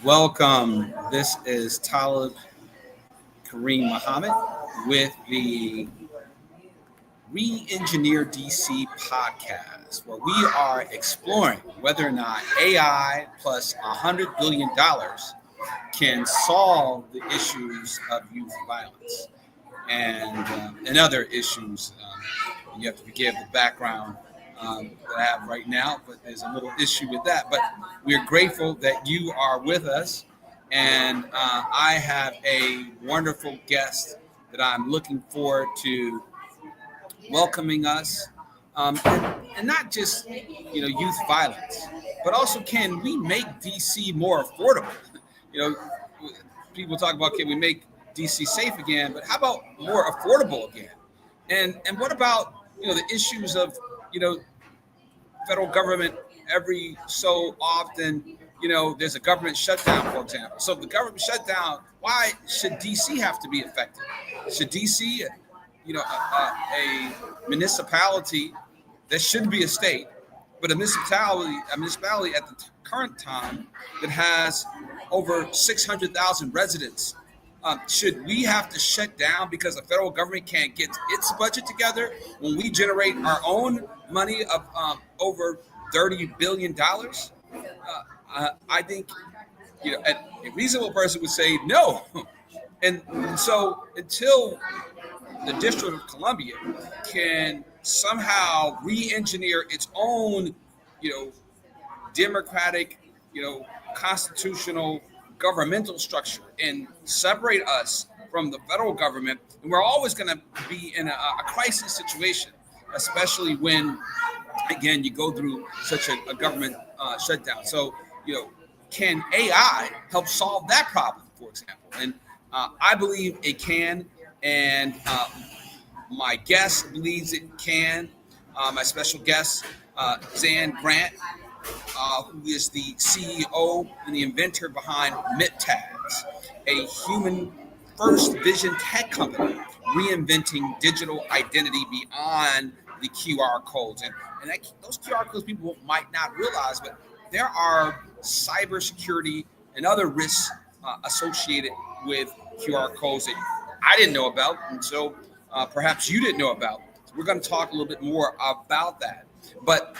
Welcome. This is Talib Karim Muhammad with the Re-Engineer DC podcast, where we are exploring whether or not AI plus $100 billion can solve the issues of youth violence and other issues. You have to forgive the background that I have right now, but there's a little issue with that. But we're grateful that you are with us, and I have a wonderful guest that I'm looking forward to welcoming us, and not just youth violence, but also can we make DC more affordable? You know, people talk about can we make DC safe again, but how about more affordable again? And what about the issues of federal government every so often? There's a government shutdown, for example. So the government shutdown, why should DC have to be affected? Should DC, a municipality that shouldn't be a state, but a municipality at the current time that has over 600,000 residents, should we have to shut down because the federal government can't get its budget together when we generate our own money of over $30 billion? I think a reasonable person would say no. And so until the District of Columbia can somehow re-engineer its own, democratic, constitutional governmental structure and separate us from the federal government, and we're always going to be in a crisis situation, especially when, again, you go through such a government shutdown. So, can AI help solve that problem, for example? And I believe it can, and my guest believes it can. My special guest, Xan Grant, who is the CEO and the inventor behind MipTags, a human-first vision tech company reinventing digital identity beyond the QR codes. And those QR codes people might not realize, but there are cybersecurity and other risks associated with QR codes that I didn't know about, and so perhaps you didn't know about. So we're going to talk a little bit more about that. But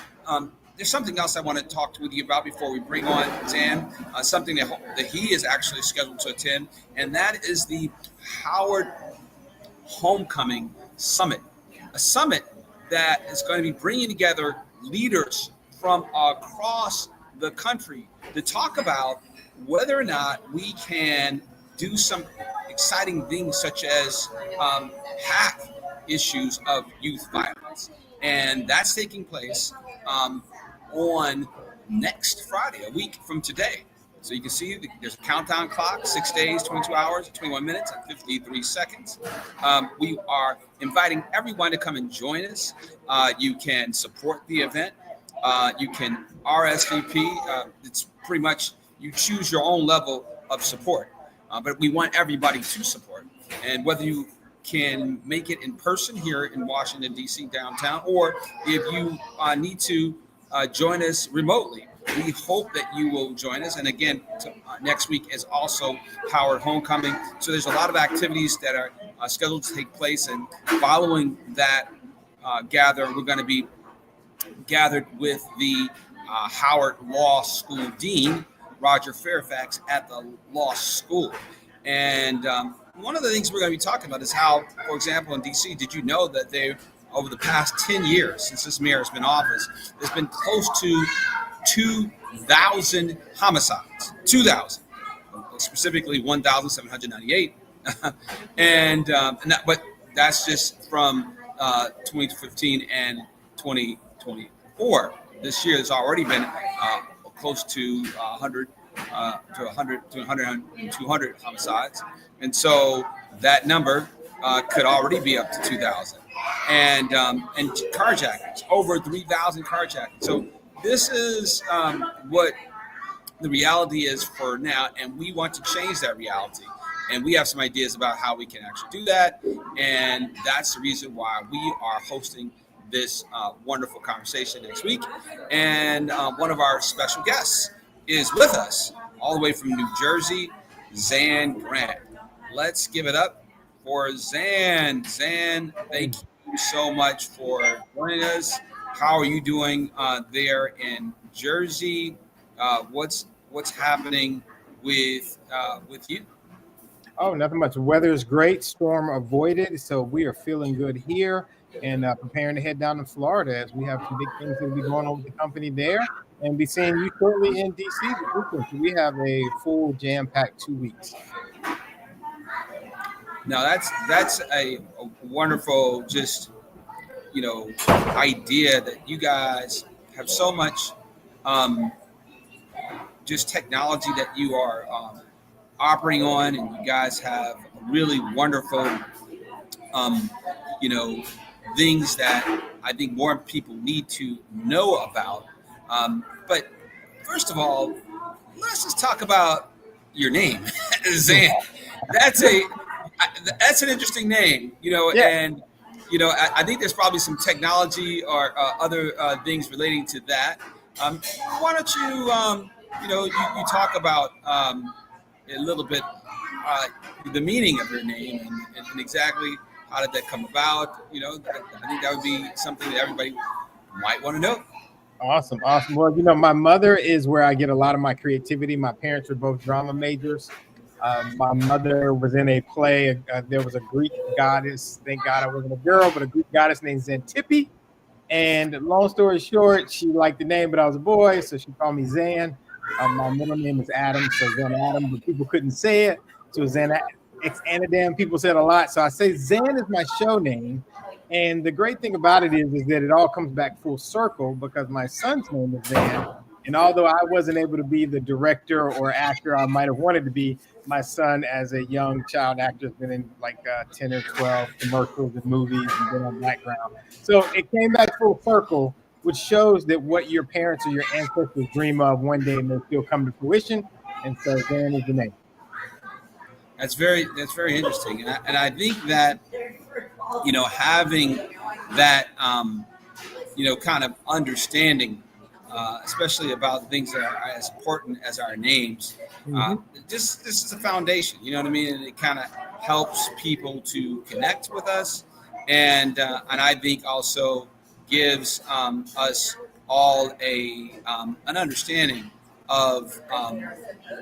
there's something else I want to talk with you about before we bring on Xan, something that he is actually scheduled to attend, and that is the Howard Homecoming Summit, a summit that is going to be bringing together leaders from across the country to talk about whether or not we can do some exciting things such as hack issues of youth violence. And that's taking place on next Friday, a week from today. So you can see there's a countdown clock, 6 days, 22 hours, 21 minutes, and 53 seconds. We are inviting everyone to come and join us. You can support the event. You can RSVP. It's pretty much you choose your own level of support. But we want everybody to support. And whether you can make it in person here in Washington, D.C. downtown, or if you need to join us remotely, we hope that you will join us. And again, next week is also Howard Homecoming. So there's a lot of activities that are scheduled to take place. And following that we're going to be gathered with the Howard Law School Dean, Roger Fairfax, at the law school. And one of the things we're going to be talking about is how, for example, in D.C., did you know that over the past 10 years, since this mayor has been in office, there's been close to 2,000 homicides, 2,000, specifically 1,798. But that's just from 2015 and 2024. This year, there's already been close to 100 to 200 homicides, and so that number could already be up to 2,000. And carjackings, over 3,000 carjackings. So this is what the reality is for now, and we want to change that reality. And we have some ideas about how we can actually do that, and that's the reason why we are hosting this wonderful conversation next week. And one of our special guests is with us, all the way from New Jersey, Xan Grant. Let's give it up for Xan. Xan, thank you so much for joining us. How are you doing there in Jersey? What's happening with you? Oh, nothing much. Weather is great. Storm avoided. So we are feeling good here and preparing to head down to Florida as we have some big things that will be going on with the company there and be seeing you shortly in DC this weekend. So we have a full jam-packed 2 weeks. Now that's a wonderful idea that you guys have so much just technology that you are operating on, and you guys have really wonderful you know things that I think more people need to know about. But first of all, let's just talk about your name, Xan. That's an interesting name, Yeah. and I think there's probably some technology or other things relating to that. Why don't you talk about a little bit the meaning of your name and exactly how did that come about? I think that would be something that everybody might want to know. Awesome. Well, my mother is where I get a lot of my creativity. My parents were both drama majors. My mother was in a play. There was a Greek goddess. Thank God I wasn't a girl, but a Greek goddess named Xantippe. And long story short, she liked the name, but I was a boy, so she called me Xan. My middle name is Adam, so Xan Adam, but people couldn't say it. So Xan Xanadam, people said a lot. So I say Xan is my show name. And the great thing about it is that it all comes back full circle because my son's name is Xan. And although I wasn't able to be the director or actor I might have wanted to be, my son, as a young child actor, has been in like 10 or 12 commercials and movies and been on background. So it came back full circle, which shows that what your parents or your ancestors dream of one day may still come to fruition. And so Xan is the name. That's very interesting, and I think that having that kind of understanding, especially about things that are as important as our names. This is a foundation, you know what I mean, and it kind of helps people to connect with us, and I think also gives us all an understanding of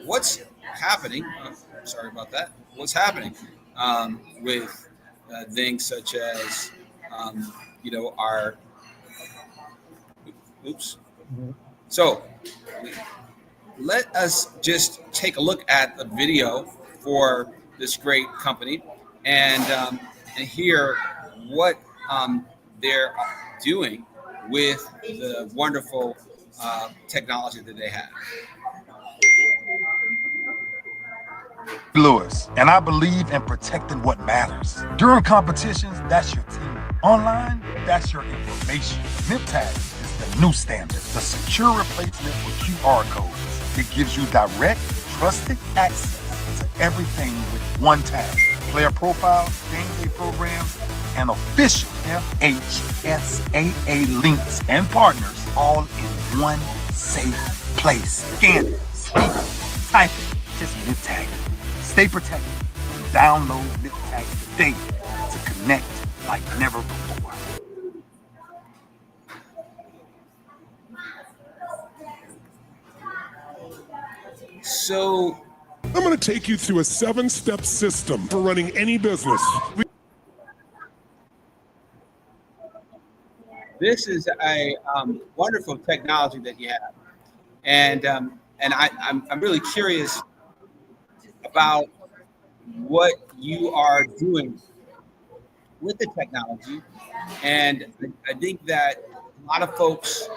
what's happening. Sorry about that. What's happening with things such as our oops. So let us just take a look at the video for this great company and hear what they're doing with the wonderful technology that they have. Lewis, and I believe in protecting what matters. During competitions, that's your team. Online, that's your information. MipTags is the new standard, the secure replacement for QR codes. It gives you direct, trusted access to everything with one tag. Player profiles, game day programs, and official FHSAA links and partners all in one safe place. Scan it, speak it, type it, just MipTag it. Stay protected. Download MipTags today to connect like never before. So I'm going to take you through a 7-step system for running any business. this is a wonderful technology that you have, and I'm really curious about what you are doing with the technology, and I think that a lot of folks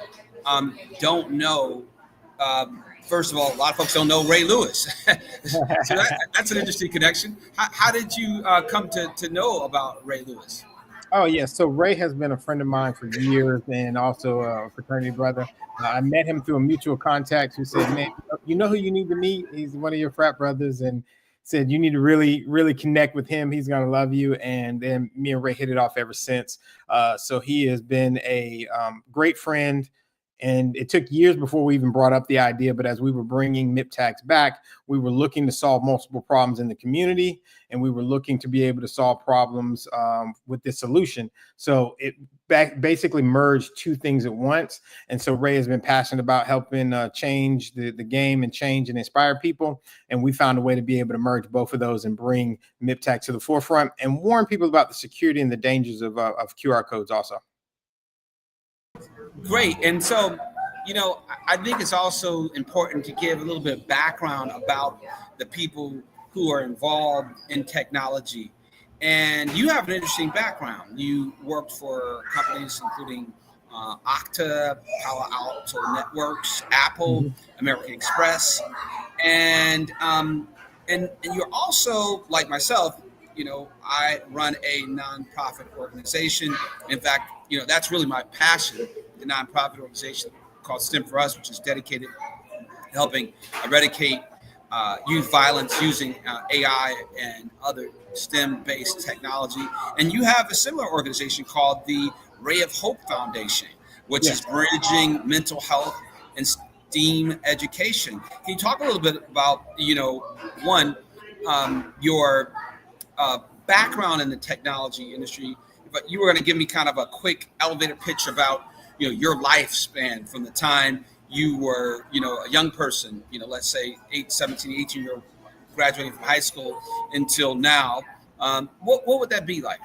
don't know. First of all, a lot of folks don't know Ray Lewis, so that's an interesting connection. How did you come to know about Ray Lewis? Oh, yeah. So Ray has been a friend of mine for years and also a fraternity brother. I met him through a mutual contact who said, man, you know who you need to meet? He's one of your frat brothers, and said you need to really, really connect with him. He's going to love you. And then me and Ray hit it off ever since. So he has been a great friend, And it took years before we even brought up the idea. But as we were bringing MipTags back, we were looking to solve multiple problems in the community, and we were looking to be able to solve problems with this solution. So it basically merged two things at once. And so Ray has been passionate about helping change the game and change and inspire people. And we found a way to be able to merge both of those and bring MipTags to the forefront and warn people about the security and the dangers of QR codes also. Great. And so, I think it's also important to give a little bit of background about the people who are involved in technology. And you have an interesting background. You worked for companies including Okta, Palo Alto Networks, Apple, American Express, and you're also, like myself, I run a nonprofit organization. In fact, that's really my passion. The nonprofit organization called STEM for Us, which is dedicated to helping eradicate youth violence using AI and other STEM-based technology. And you have a similar organization called the Ray of Hope Foundation, which is bridging mental health and STEAM education. Can you talk a little bit about, one, your background in the technology industry, but you were going to give me kind of a quick elevator pitch about your lifespan from the time you were a young person, let's say 18-year-old graduating from high school until now. What would that be like?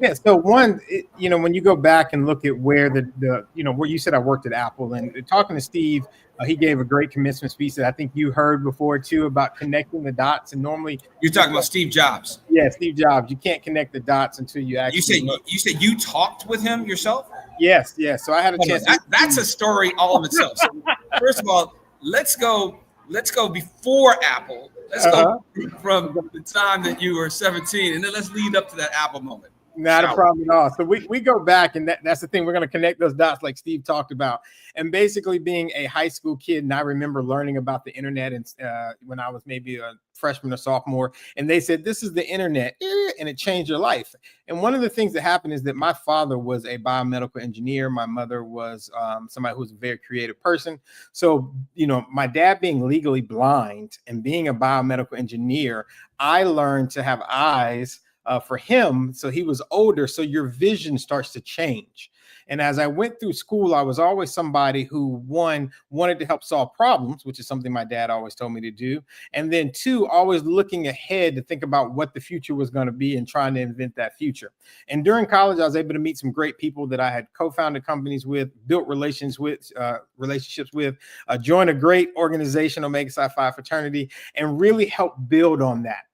Yeah, so one, when you go back and look at where where you said I worked at Apple, and talking to Steve, he gave a great commencement speech that I think you heard before too, about connecting the dots. And normally you're talking about Steve Jobs. Yeah, Steve Jobs. You can't connect the dots until you actually. You said you talked with him yourself? Yes. So I had a chance. That's a story all of itself. So first of all, let's go before Apple. Let's go from the time that you were 17, and then let's lead up to that Apple moment. Not a problem at all. So we go back, and that's the thing. We're going to connect those dots like Steve talked about. And basically being a high school kid, and I remember learning about the internet and when I was maybe a freshman or sophomore, and they said, this is the internet, and it changed your life. And one of the things that happened is that my father was a biomedical engineer. My mother was somebody who was a very creative person. So, my dad being legally blind and being a biomedical engineer, I learned to have eyes for him. So he was older. So your vision starts to change. And as I went through school, I was always somebody who, one, wanted to help solve problems, which is something my dad always told me to do. And then two, always looking ahead to think about what the future was going to be and trying to invent that future. And during college, I was able to meet some great people that I had co-founded companies with, built relationships with, joined a great organization, Omega Psi Phi fraternity, and really helped build on that.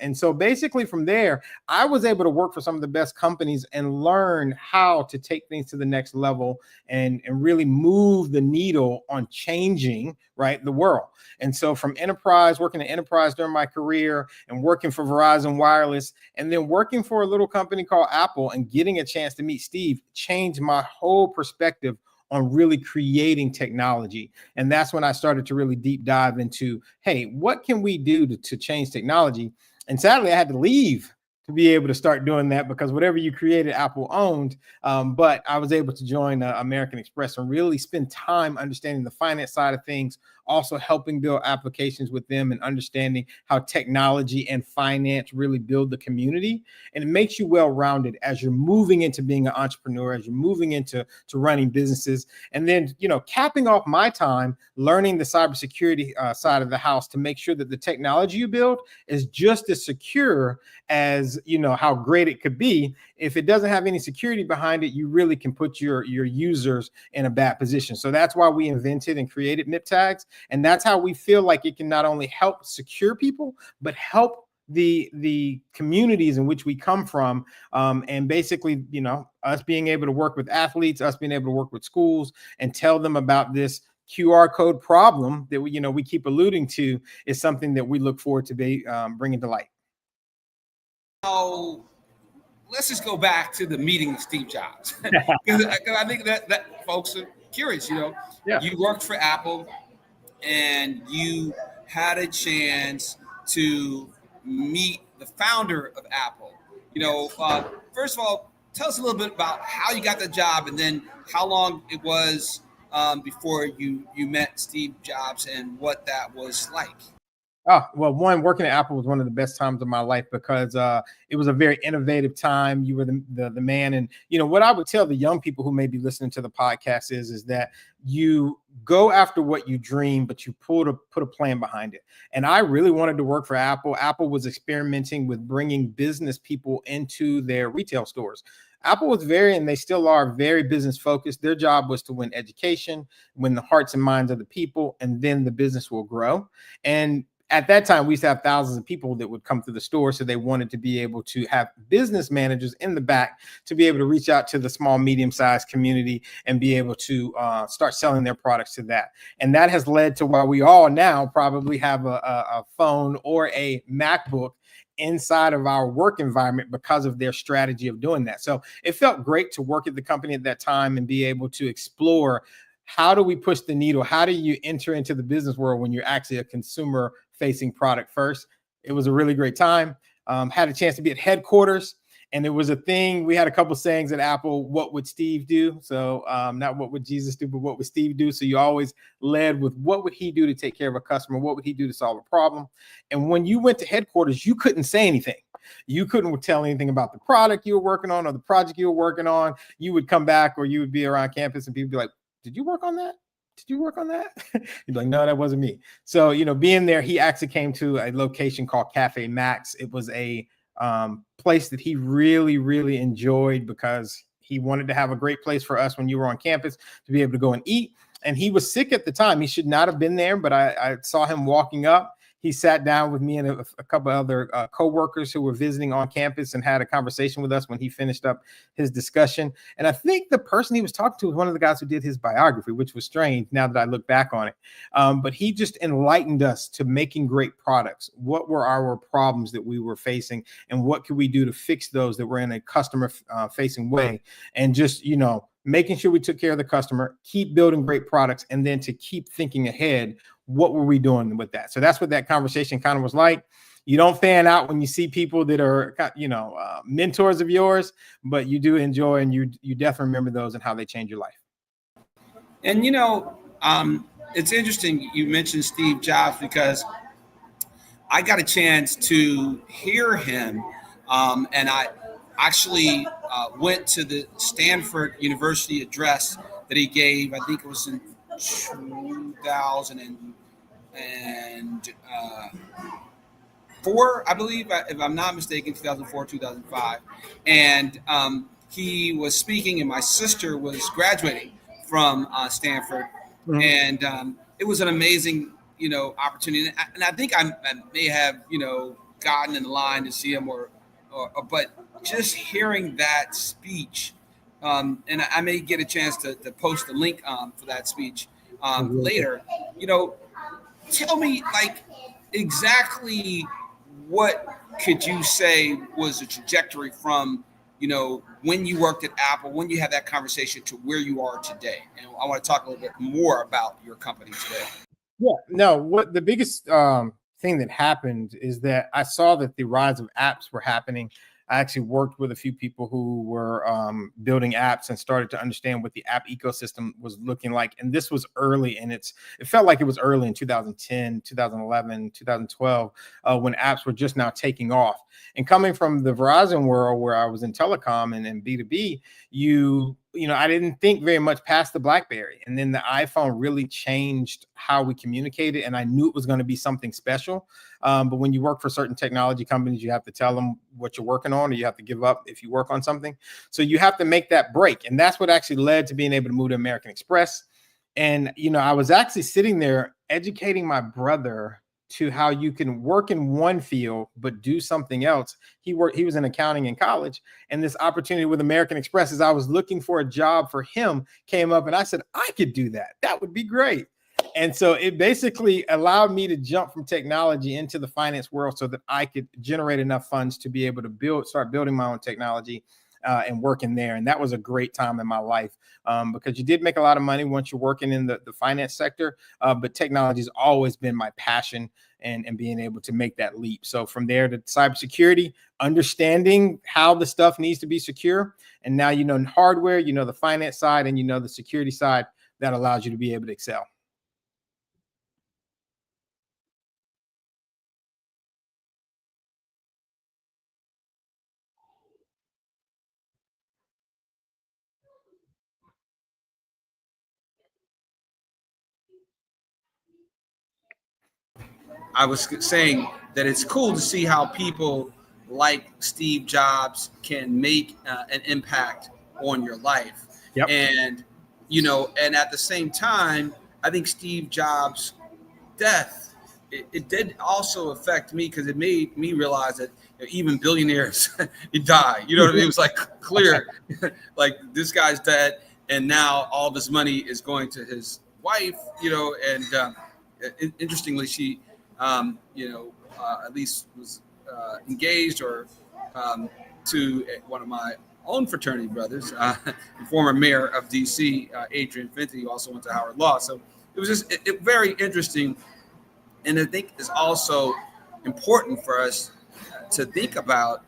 And so basically from there, I was able to work for some of the best companies and learn how to take things to the next level and really move the needle on changing, the world. And so from enterprise, working at enterprise during my career and working for Verizon Wireless, and then working for a little company called Apple and getting a chance to meet Steve changed my whole perspective on really creating technology. And that's when I started to really deep dive into, hey, what can we do to change technology? And sadly, I had to leave to be able to start doing that, because whatever you created, Apple owned. But I was able to join American Express and really spend time understanding the finance side of things, also helping build applications with them and understanding how technology and finance really build the community. And it makes you well-rounded as you're moving into being an entrepreneur, as you're moving into running businesses. And then, capping off my time, learning the cybersecurity side of the house to make sure that the technology you build is just as secure as, how great it could be. If it doesn't have any security behind it, you really can put your users in a bad position. So that's why we invented and created MipTags. And that's how we feel like it can not only help secure people, but help the communities in which we come from. And basically, us being able to work with athletes, us being able to work with schools and tell them about this QR code problem that we keep alluding to is something that we look forward to be bringing to light. So let's just go back to the meeting with Steve Jobs, because I think that folks are curious. You worked for Apple, and you had a chance to meet the founder of Apple. First of all, tell us a little bit about how you got the job, and then how long it was before you met Steve Jobs and what that was like? Oh, well, one, working at Apple was one of the best times of my life because it was a very innovative time. You were the man. And, you know, what I would tell the young people who may be listening to the podcast is that you go after what you dream, but you put a plan behind it. And I really wanted to work for Apple. Apple was experimenting with bringing business people into their retail stores. Apple was and they still are very business focused. Their job was to win education, win the hearts and minds of the people, and then the business will grow. And at that time, we used to have thousands of people that would come through the store. So they wanted to be able to have business managers in the back to be able to reach out to the small, medium-sized community and be able to start selling their products to that. And that has led to why we all now probably have a phone or a MacBook inside of our work environment because of their strategy of doing that. So it felt great to work at the company at that time and be able to explore, how do we push the needle? How do you enter into the business world when you're actually a consumer facing product first? It was a really great time. Had a chance to be at headquarters, and it was a thing. We had a couple sayings at Apple: what would Steve do? So not what would Jesus do, but what would Steve do? So you always led with what would he do to take care of a customer? What would he do to solve a problem? And when you went to headquarters, you couldn't say anything. You couldn't tell anything about the product you were working on or the project you were working on. You would come back, or you would be around campus and people would be like, did you work on that? Did you work on that? You'd be like, no, that wasn't me. So, you know, being there, he actually came to a location called Cafe Max. It was a place that he really, really enjoyed because he wanted to have a great place for us when you were on campus to be able to go and eat. And he was sick at the time. He should not have been there, but I saw him walking up. He sat down with me and a couple of other coworkers who were visiting on campus and had a conversation with us when he finished up his discussion. And I think the person he was talking to was one of the guys who did his biography, which was strange now that I look back on it. But he just enlightened us to making great products. What were our problems that we were facing, and what could we do to fix those that were in a customer facing way? And just, you know, making sure we took care of the customer, keep building great products, and then to keep thinking ahead, what were we doing with that? So that's what that conversation kind of was like. You don't fan out when you see people that are, you know, mentors of yours, but you do enjoy, and you definitely remember those and how they change your life. And, you know, it's interesting you mentioned Steve Jobs, because I got a chance to hear him, and I actually went to the Stanford University address that he gave. I think it was in 2004, I believe, if I'm not mistaken, 2004, 2005. And he was speaking, and my sister was graduating from Stanford. Mm-hmm. And it was an amazing, you know, opportunity. And I think I may have, you know, gotten in line to see him, but just hearing that speech, and I may get a chance to post the link for that speech later. You know, tell me, like, exactly what could you say was the trajectory from, you know, when you worked at Apple, when you had that conversation, to where you are today? And I want to talk a little bit more about your company today. Yeah, no, what the biggest thing that happened is that I saw that the rise of apps were happening. I actually worked with a few people who were building apps and started to understand what the app ecosystem was looking like. And this was early, and it felt like it was early in 2010, 2011, 2012, when apps were just now taking off. And coming from the Verizon world, where I was in telecom and B2B, you know, I didn't think very much past the BlackBerry. And then the iPhone really changed how we communicated, and I knew it was going to be something special. But when you work for certain technology companies, you have to tell them what you're working on, or you have to give up if you work on something. So you have to make that break. And that's what actually led to being able to move to American Express. And, you know, I was actually sitting there educating my brother to how you can work in one field but do something else. He was in accounting in college, and this opportunity with American Express, as I was looking for a job for him, came up, and I said, I could do that. That would be great. And so it basically allowed me to jump from technology into the finance world so that I could generate enough funds to be able to start building my own technology and working there. And that was a great time in my life because you did make a lot of money once you're working in the finance sector. But technology has always been my passion, and being able to make that leap. So from there to cybersecurity, understanding how the stuff needs to be secure. And now, you know, hardware, you know, the finance side, and you know, the security side. that allows you to be able to excel. I was saying that it's cool to see how people like Steve Jobs can make an impact on your life. Yep. And, and at the same time, I think Steve Jobs' death, it did also affect me because it made me realize that even billionaires die. You know what I mean? It was like clear, like this guy's dead, and now all of his money is going to his wife. And interestingly, she, at least was engaged or to one of my own fraternity brothers, the former mayor of DC, Adrian Fenty, who also went to Howard Law. So it was just very interesting. And I think it's also important for us to think about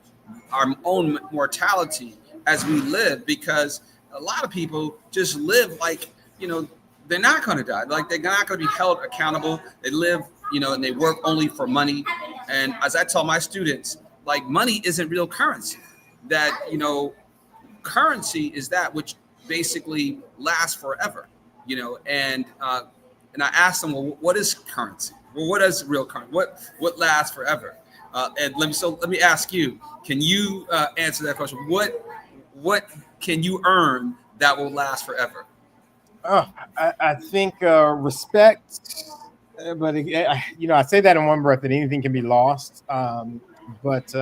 our own mortality as we live, because a lot of people just live like, they're not going to die. Like they're not going to be held accountable. They live, and they work only for money. And as I tell my students, like money isn't real currency. That, currency is that which basically lasts forever, and I asked them, well, what is currency? Well, what is real currency? What lasts forever? And let me ask you, can you answer that question? What can you earn that will last forever? Oh, I think respect, but I say that in one breath that anything can be lost. But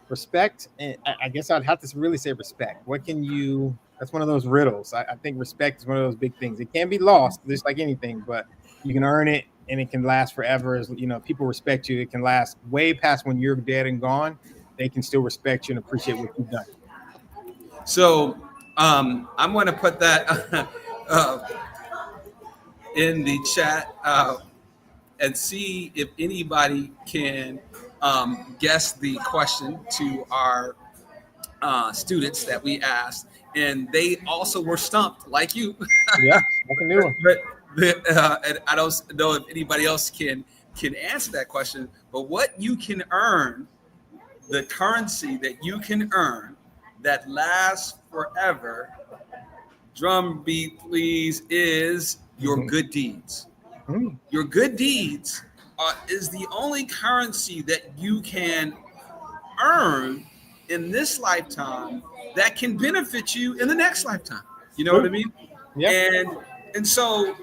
respect, I guess I'd have to really say respect. That's one of those riddles. I think respect is one of those big things. It can be lost, just like anything, but you can earn it and it can last forever. As people respect you, it can last way past when you're dead and gone. They can still respect you and appreciate what you've done. So I'm going to put that in the chat and see if anybody can guess the question to our students that we asked, and they also were stumped like you. Yeah, that's a new one. And I don't know if anybody else can answer that question. But what you can earn, the currency that you can earn that lasts forever, drum beat please, is your good deeds. Your good deeds is the only currency that you can earn in this lifetime that can benefit you in the next lifetime. You know what I mean? Yeah. And so,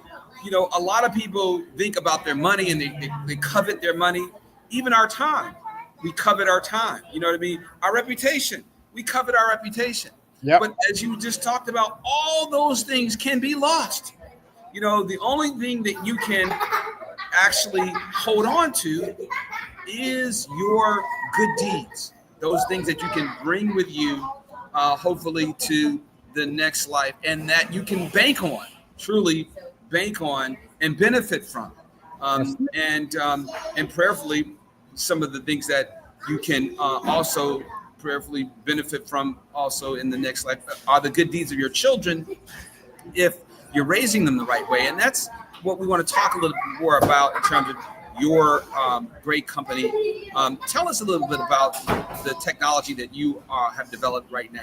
a lot of people think about their money and they covet their money, even our time. We covet our time. You know what I mean? Our reputation. We covet our reputation. Yep. But as you just talked about, all those things can be lost. The only thing that you can actually hold on to is your good deeds. Those things that you can bring with you, hopefully, to the next life, and that you can bank on, truly bank on and benefit from. And prayerfully, some of the things that you can also prayerfully benefit from also in the next life are the good deeds of your children, if you're raising them the right way. And that's what we want to talk a little bit more about in terms of your great company. Tell us a little bit about the technology that you have developed right now.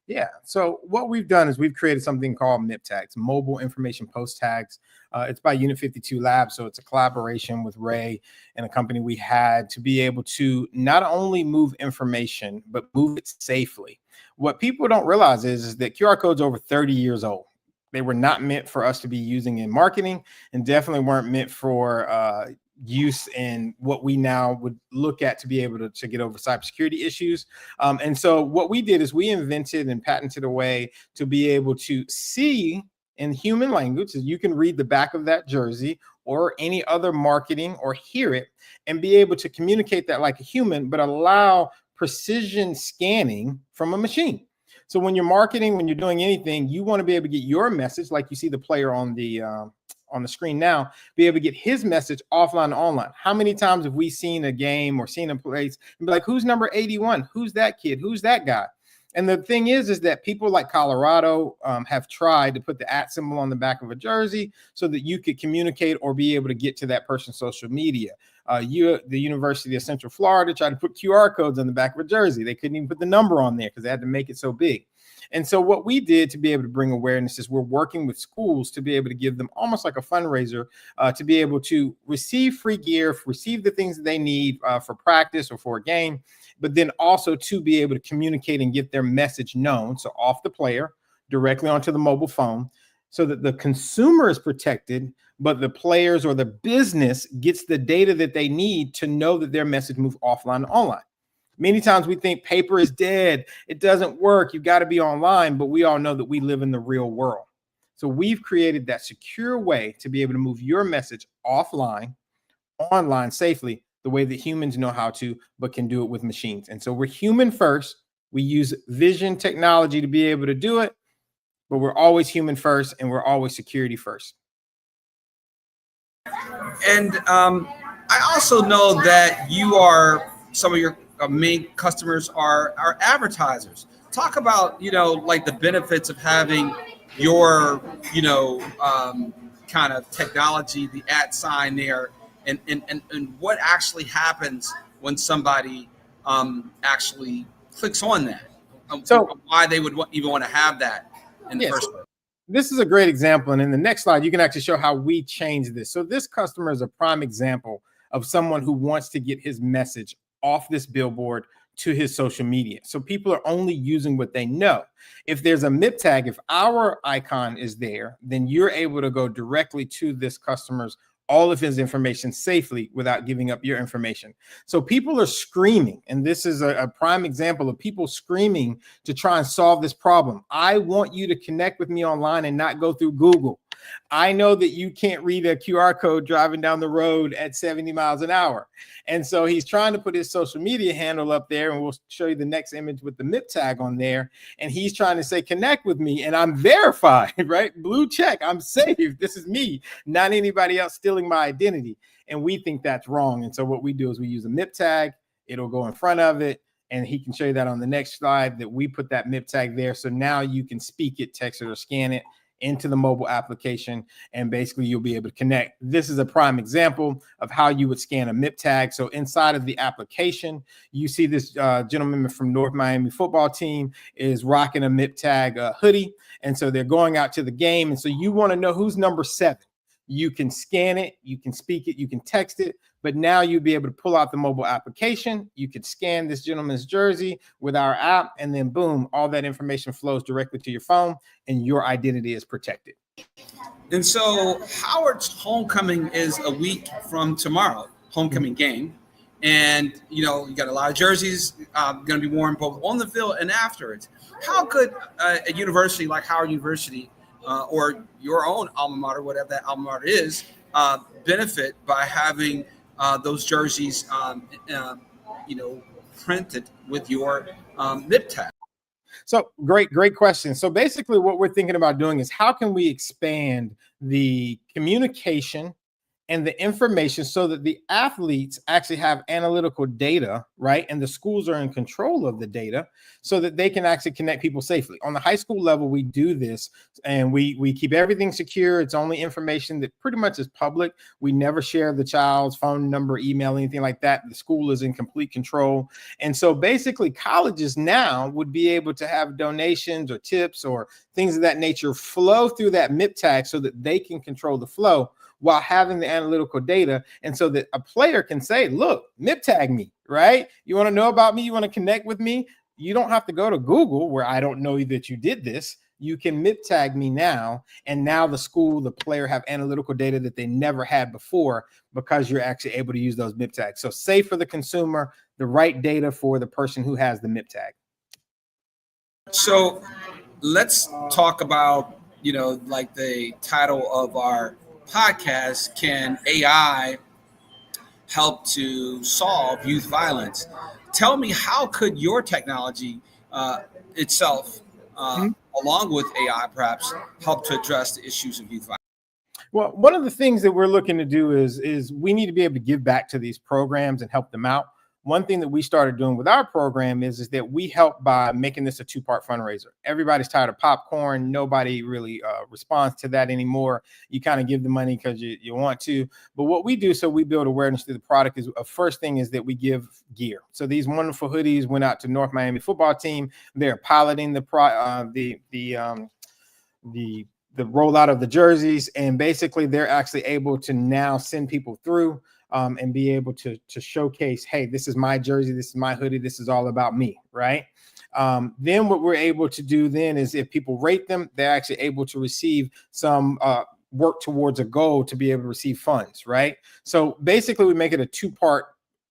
Yeah. So what we've done is we've created something called MipTags, mobile information post tags. It's by Unit 52 Labs. So it's a collaboration with Ray and a company we had to be able to not only move information, but move it safely. What people don't realize is that QR codes are over 30 years old. They were not meant for us to be using in marketing, and definitely weren't meant for use in what we now would look at to be able to get over cybersecurity issues. And so what we did is we invented and patented a way to be able to see in human language, so you can read the back of that jersey or any other marketing or hear it and be able to communicate that like a human, but allow precision scanning from a machine. So when you're marketing, when you're doing anything, you want to be able to get your message, like you see the player on the screen now, be able to get his message offline and online. How many times have we seen a game or seen a place and be like, who's number 81? Who's that kid? Who's that guy? And the thing is that people like Colorado have tried to put the @ symbol on the back of a jersey so that you could communicate or be able to get to that person's social media. The University of Central Florida tried to put QR codes on the back of a jersey. They couldn't even put the number on there because they had to make it so big. And so what we did to be able to bring awareness is we're working with schools to be able to give them almost like a fundraiser to be able to receive free gear, receive the things that they need for practice or for a game, but then also to be able to communicate and get their message known. So off the player, directly onto the mobile phone, so that the consumer is protected, but the players or the business gets the data that they need to know that their message moves offline and online. Many times we think paper is dead. It doesn't work. You've got to be online, but we all know that we live in the real world. So we've created that secure way to be able to move your message offline, online safely, the way that humans know how to, but can do it with machines. And so we're human first. We use vision technology to be able to do it, but we're always human first and we're always security first. And I also know that some of your main customers are advertisers. Talk about, like the benefits of having your, kind of technology, the @ sign there, and what actually happens when somebody actually clicks on that. So why they would even want to have that in the first place. This is a great example. And in the next slide, you can actually show how we changed this. So this customer is a prime example of someone who wants to get his message off this billboard to his social media. So people are only using what they know. If there's a MIP tag, if our icon is there, then you're able to go directly to this customer's all of his information safely without giving up your information. So people are screaming, and this is a prime example of people screaming to try and solve this problem. I want you to connect with me online and not go through Google. I know that you can't read a QR code driving down the road at 70 miles an hour. And so he's trying to put his social media handle up there, and we'll show you the next image with the MIP tag on there. And he's trying to say, connect with me, and I'm verified, right? Blue check, I'm safe. This is me, not anybody else stealing my identity. And we think that's wrong. And so what we do is we use a MIP tag. It'll go in front of it. And he can show you that on the next slide that we put that MIP tag there. So now you can speak it, text it, or scan it into the mobile application, and basically you'll be able to connect. This is a prime example of how you would scan a MIP tag. So inside of the application, you see this gentleman from North Miami football team is rocking a MIP tag hoodie. And so they're going out to the game. And so you want to know who's number 7. You can scan it, you can speak it, you can text it, but now you'll be able to pull out the mobile application. You could scan this gentleman's jersey with our app, and then boom, all that information flows directly to your phone and your identity is protected. And so Howard's homecoming is a week from tomorrow, homecoming game. And, you got a lot of jerseys going to be worn both on the field and afterwards. How could a university like Howard University or your own alma mater, whatever that alma mater is, benefit by having those jerseys, printed with your MIP tag? So great question. So basically what we're thinking about doing is how can we expand the communication and the information so that the athletes actually have analytical data, right? And the schools are in control of the data so that they can actually connect people safely. On the high school level, we do this and we keep everything secure. It's only information that pretty much is public. We never share the child's phone number, email, anything like that. The school is in complete control. And so basically colleges now would be able to have donations or tips or things of that nature flow through that MIP tag so that they can control the flow while having the analytical data. And so that a player can say, look, MIP tag me, right? You want to know about me? You want to connect with me? You don't have to go to Google where I don't know that you did this. You can MIP tag me now. And now the school, the player have analytical data that they never had before because you're actually able to use those MIP tags. So safe for the consumer, the right data for the person who has the MIP tag. So let's talk about, like the title of our podcast, can AI help to solve youth violence? Tell me, how could your technology itself, along with AI perhaps, help to address the issues of youth violence? Well, one of the things that we're looking to do is we need to be able to give back to these programs and help them out. one thing that we started doing with our program is that we help by making this a two-part fundraiser. Everybody's tired of popcorn. Nobody really responds to that anymore. You kind of give the money because you want to. But what we do, so we build awareness through the product, is first thing is that we give gear. So these wonderful hoodies went out to North Miami football team. They're piloting the rollout of the jerseys, and basically they're actually able to now send people through and be able to showcase, hey, this is my jersey, this is my hoodie, this is all about me, right? Then what we're able to do then is if people rate them, they're actually able to receive some work towards a goal to be able to receive funds, right? So basically we make it a two-part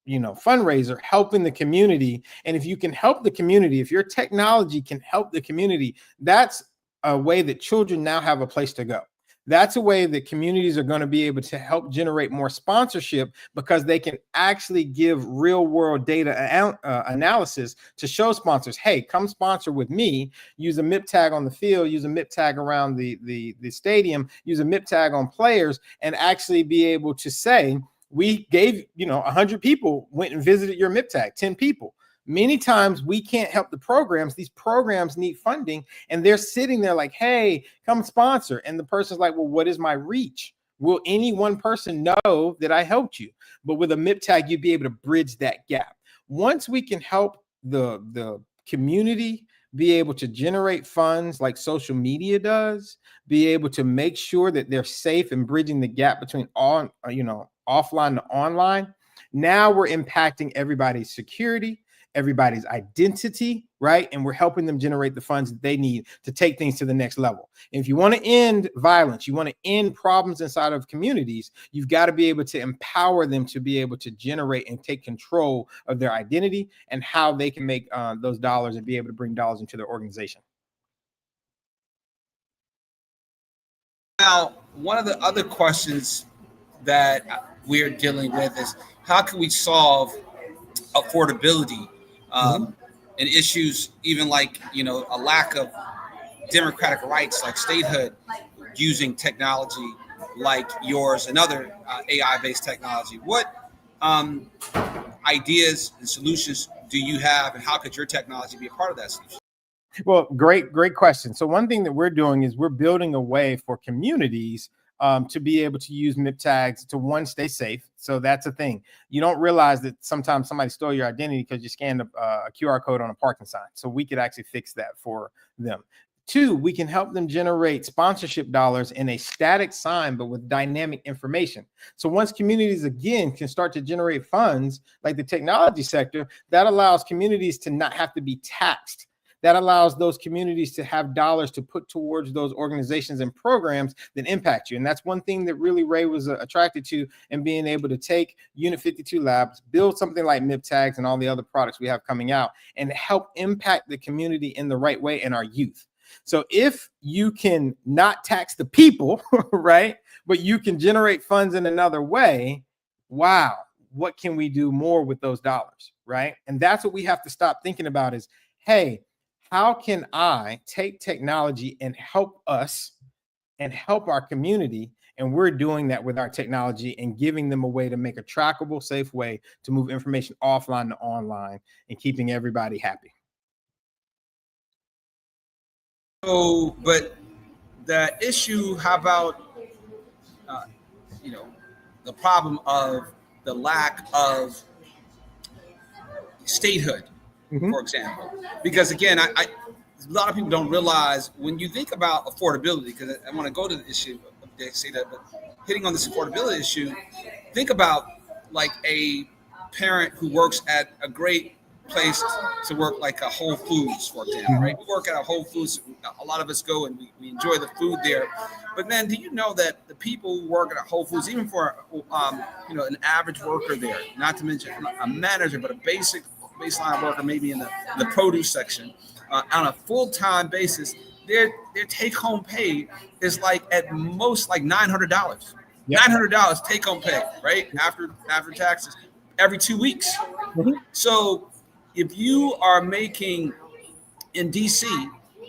fundraiser, helping the community. And if you can help the community, if your technology can help the community, that's a way that children now have a place to go. That's a way that communities are going to be able to help generate more sponsorship, because they can actually give real world data analysis to show sponsors, hey, come sponsor with me, use a MipTag on the field, use a MipTag around the stadium, use a MipTag on players, and actually be able to say, we gave, 100 people went and visited your MipTag, 10 people. Many times we can't help the programs. These programs need funding, and they're sitting there like, hey, come sponsor. And the person's like, well, what is my reach? Will any one person know that I helped you? But with a MipTag, you'd be able to bridge that gap. Once we can help the community be able to generate funds like social media does, be able to make sure that they're safe and bridging the gap between offline to online, now we're impacting everybody's security, everybody's identity, right? And we're helping them generate the funds that they need to take things to the next level. And if you want to end violence, you want to end problems inside of communities, you've got to be able to empower them to be able to generate and take control of their identity and how they can make those dollars and be able to bring dollars into their organization. Now, one of the other questions that we're dealing with is, how can we solve affordability and issues, even like, a lack of democratic rights like statehood, using technology like yours and other AI-based technology? What ideas and solutions do you have, and how could your technology be a part of that solution? Well, great question. So one thing that we're doing is we're building a way for communities to be able to use MipTags to, one, stay safe. So that's a thing. You don't realize that sometimes somebody stole your identity because you scanned a QR code on a parking sign. So we could actually fix that for them. Two, we can help them generate sponsorship dollars in a static sign, but with dynamic information. So once communities, again, can start to generate funds like the technology sector, that allows communities to not have to be taxed. That allows those communities to have dollars to put towards those organizations and programs that impact you. And that's one thing that really Ray was attracted to, and being able to take Unit 52 Labs, build something like MipTags and all the other products we have coming out, and help impact the community in the right way and our youth. So if you can not tax the people, right, but you can generate funds in another way, wow, what can we do more with those dollars, right? And that's what we have to stop thinking about is, hey, how can I take technology and help us and help our community? And we're doing that with our technology and giving them a way to make a trackable, safe way to move information offline to online and keeping everybody happy. So, but the issue, how about, the problem of the lack of statehood, for example, because again, a lot of people don't realize when you think about affordability, because I want to go to the issue of say that, but hitting on this affordability issue, think about like a parent who works at a great place to work, like a Whole Foods, for example, right? We work at a Whole Foods. A lot of us go and we enjoy the food there. But then, do you know that the people who work at a Whole Foods, even for an average worker there, not to mention a manager, but a baseline worker, maybe in the produce section, on a full-time basis, their take-home pay is like at most like $900. Yep. $900 take-home pay, right? After taxes, every 2 weeks. So if you are making in DC,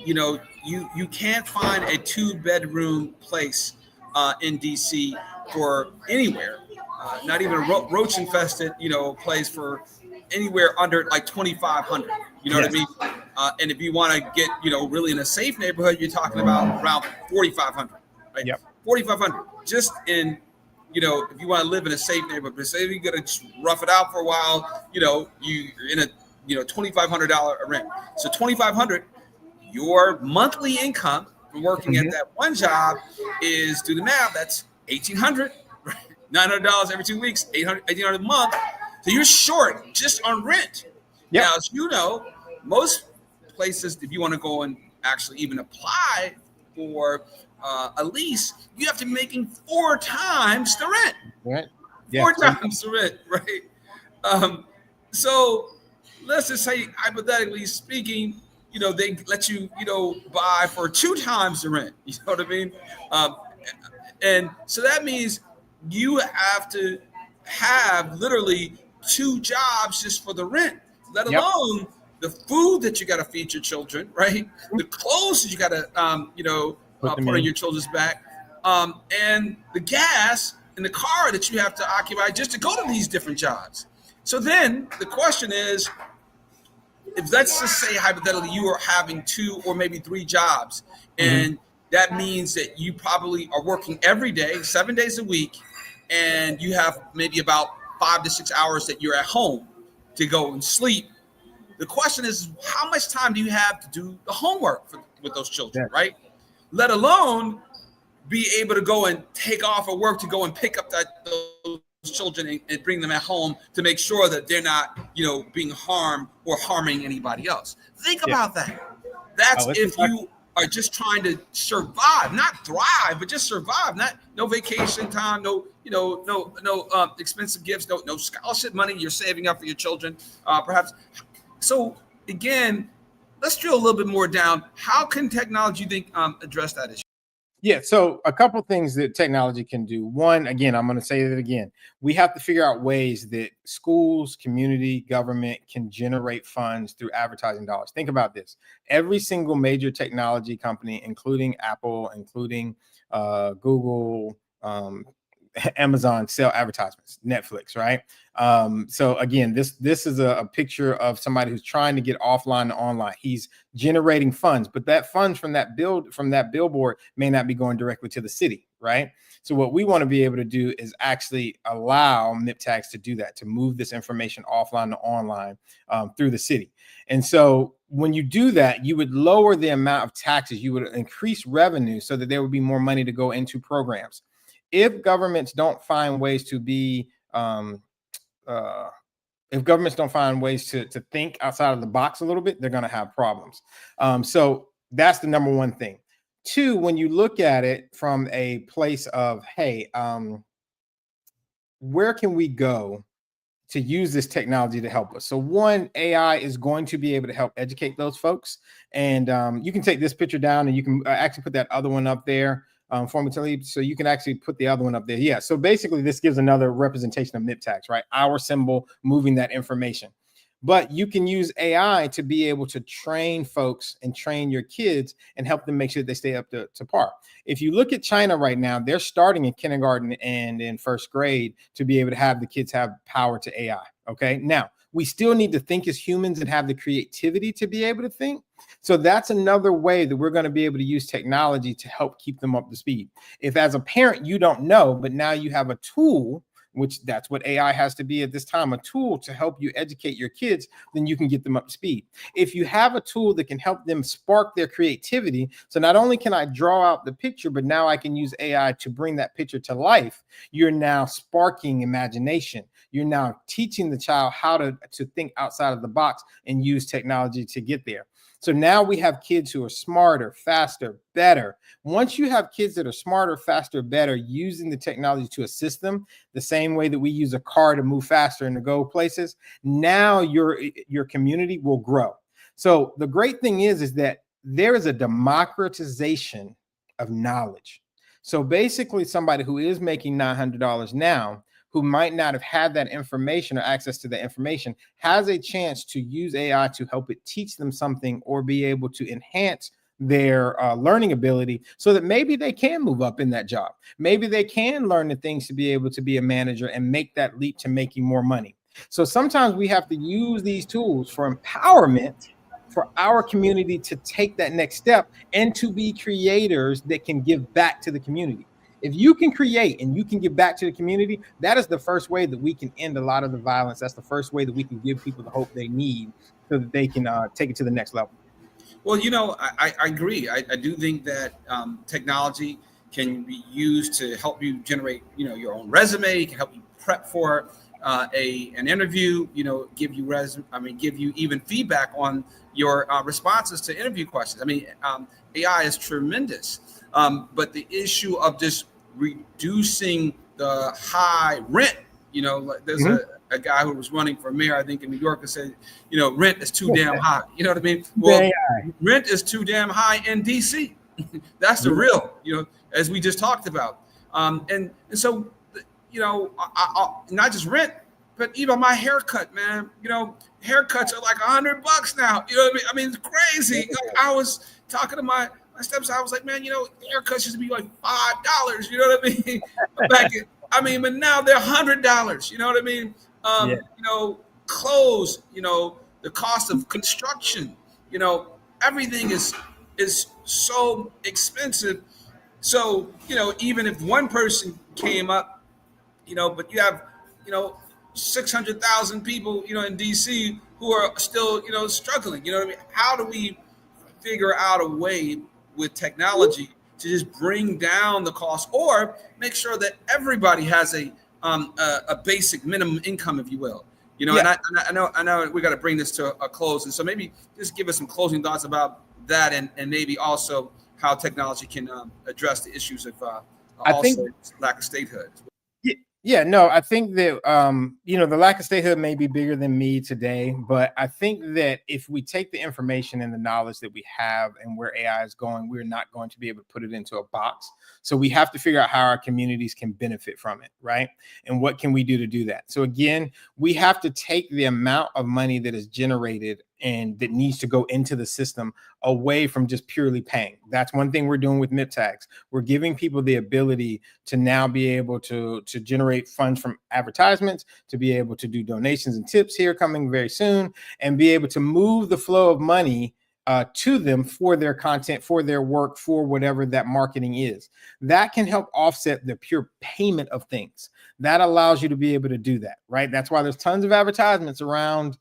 you can't find a 2-bedroom place in DC for anywhere, not even a roach infested, place for anywhere under like 2,500. You know what I mean? And if you want to get, really in a safe neighborhood, you're talking about around 4,500, right? Yep. 4,500 just in, if you want to live in a safe neighborhood. But say you're gonna just rough it out for a while, you're in a $2,500 rent. So 2,500, your monthly income from working at that one job is, do the math, that's 1,800, right? $900 every 2 weeks, 1,800 a month. So you're short just on rent. Yep. Now, as you know, most places, if you want to go and actually even apply for a lease, you have to be making 4 times the rent. Right. Four times the rent, right? So let's just say, hypothetically speaking, they let you, buy for 2 times the rent. You know what I mean? And so that means you have to have literally 2 jobs just for the rent, let alone the food that you got to feed your children, right? The clothes that you got to, put on your children's back, and the gas in the car that you have to occupy just to go to these different jobs. So then the question is, if let's just say hypothetically you are having 2 or maybe 3 jobs, and that means that you probably are working every day, 7 days a week, and you have maybe about 5 to 6 hours that you're at home to go and sleep. The question is, how much time do you have to do the homework with those children, right? Let alone be able to go and take off of work to go and pick up those children and bring them at home to make sure that they're not, being harmed or harming anybody else. Think about that. That's if you are just trying to survive, not thrive, but just survive. No vacation time, no expensive gifts, no scholarship money you're saving up for your children, perhaps. So again, let's drill a little bit more down. How can technology, you think, address that issue? Yeah, so a couple things that technology can do. One, again, I'm going to say it again. We have to figure out ways that schools, community, government can generate funds through advertising dollars. Think about this. Every single major technology company, including Apple, including Google, Amazon, sell advertisements, Netflix, right? So again, this is a picture of somebody who's trying to get offline to online. He's generating funds, but that funds from that billboard may not be going directly to the city, right? So what we want to be able to do is actually allow MipTags to do that, to move this information offline to online through the city. And so when you do that, you would lower the amount of taxes, you would increase revenue so that there would be more money to go into programs. If governments don't find ways to be, if governments don't find ways to think outside of the box a little bit, they're going to have problems. So that's the number one thing. 2, when you look at it from a place of, hey, where can we go to use this technology to help us? So 1, AI is going to be able to help educate those folks. And you can take this picture down and you can actually put that other one up there. For me, Talib, so you can actually put the other one up there. Yeah, so basically this gives another representation of MipTags, right? Our symbol moving that information. But you can use AI to be able to train folks and train your kids and help them make sure that they stay up to par. If you look at China right now, they're starting in kindergarten and in 1st grade to be able to have the kids have power to AI, okay? Now, we still need to think as humans and have the creativity to be able to think. So that's another way that we're going to be able to use technology to help keep them up to speed. If as a parent, you don't know, but now you have a tool, which that's what AI has to be at this time, a tool to help you educate your kids, then you can get them up to speed. If you have a tool that can help them spark their creativity, so not only can I draw out the picture, but now I can use AI to bring that picture to life, you're now sparking imagination. You're now teaching the child how to think outside of the box and use technology to get there. So now we have kids who are smarter, faster, better. Once you have kids that are smarter, faster, better, using the technology to assist them, the same way that we use a car to move faster and to go places, now your community will grow. So the great thing is that there is a democratization of knowledge. So basically somebody who is making $900 now, who might not have had that information or access to the information, has a chance to use AI to help it teach them something or be able to enhance their learning ability so that maybe they can move up in that job. Maybe they can learn the things to be able to be a manager and make that leap to making more money. So sometimes we have to use these tools for empowerment for our community to take that next step and to be creators that can give back to the community. If you can create and you can give back to the community, that is the first way that we can end a lot of the violence. That's the first way that we can give people the hope they need so that they can take it to the next level. Well, you know, I agree. I do think that technology can be used to help you generate, you know, your own resume. It can help you prep for an interview. You know, give you even feedback on your responses to interview questions. I mean, AI is tremendous, but the issue of just reducing the high rent. You know, there's a guy who was running for mayor, I think, in New York, and said, you know, rent is too damn high. You know what I mean? Well, rent is too damn high in DC. That's the real, you know, as we just talked about. And so, you know, I not just rent, but even my haircut, man. You know, haircuts are like $100 now. You know what I mean? I mean, it's crazy. Like, I was talking to my stepson. I was like, man, you know, haircuts used to be like $5. You know what I mean? But now they're $100. You know what I mean? You know, clothes. You know, the cost of construction. You know, everything is so expensive. So, you know, even if one person came up, you know, but you have, you know, 600,000 people, you know, in DC who are still, you know, struggling. You know what I mean? How do we figure out a way with technology to just bring down the cost, or make sure that everybody has a basic minimum income, if you will? You know, and I know we got to bring this to a close, and so maybe just give us some closing thoughts about that, and maybe also how technology can address the issues of I think lack of statehood. Yeah, no, I think that, you know, the lack of statehood may be bigger than me today, but I think that if we take the information and the knowledge that we have and where AI is going, we're not going to be able to put it into a box. So we have to figure out how our communities can benefit from it, right? And what can we do to do that? So again, we have to take the amount of money that is generated and that needs to go into the system away from just purely paying. That's one thing we're doing with MipTags. We're giving people the ability to now be able to generate funds from advertisements, to be able to do donations and tips here coming very soon, and be able to move the flow of money to them for their content, for their work, for whatever that marketing is. That can help offset the pure payment of things. That allows you to be able to do that, right? That's why there's tons of advertisements around